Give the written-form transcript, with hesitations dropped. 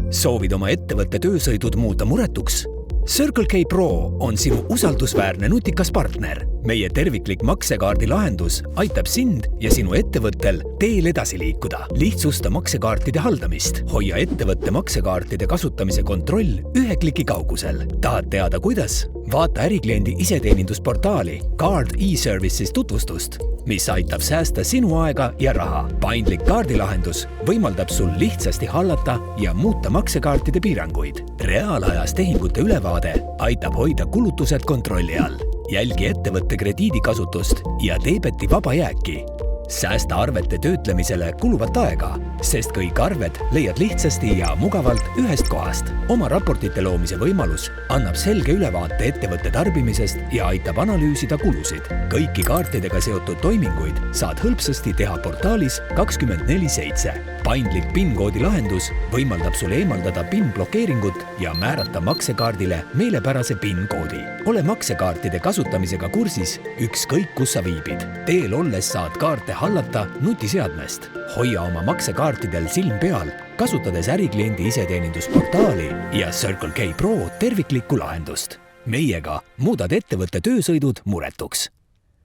Soovid oma ettevõtte töösõidud muuta muretuks? Circle K Pro on sinu usaldusväärne nutikas partner. Meie terviklik maksekaardi lahendus aitab sind ja sinu ettevõttel teel edasi liikuda. Lihtsusta maksekaartide haldamist. Hoia ettevõtte maksekaartide kasutamise kontroll ühe kliki kaugusel. Tahad teada kuidas? Vaata ärikliendi iseteenindusportaali Card e-Services tutvustust, mis aitab säästa sinu aega ja raha. Paindlik kaardilahendus võimaldab sul lihtsasti hallata ja muuta maksekaartide piiranguid. Reaalajas tehingute ülevaade aitab hoida kulutused kontrolli all. Jälgi ettevõtte krediidikasutust ja teebeti vaba jääki. Säästa arvete töötlemisele kuluvat aega, sest kõik arved leiad lihtsasti ja mugavalt ühest kohast. Oma raportite loomise võimalus annab selge ülevaate ettevõtte tarbimisest ja aitab analüüsida kulusid. Kõiki kaartidega seotud toiminguid saad hõlpsasti teha portaalis 24/7. Paindlik PIN-koodi lahendus võimaldab sul eemaldada PIN-blokeeringut ja määrata maksekaardile meelepärase PIN-koodi. Ole maksekaartide kasutamisega kursis ükskõik kus sa viibid. Teel olles saad kaarte hallata nutiseadmest. Hoia oma maksekaartidel silm peal, kasutades ärikliendi iseteenindusportaali ja Circle K Pro terviklikku lahendust. Meiega muudad ettevõtte töösõidud muretuks.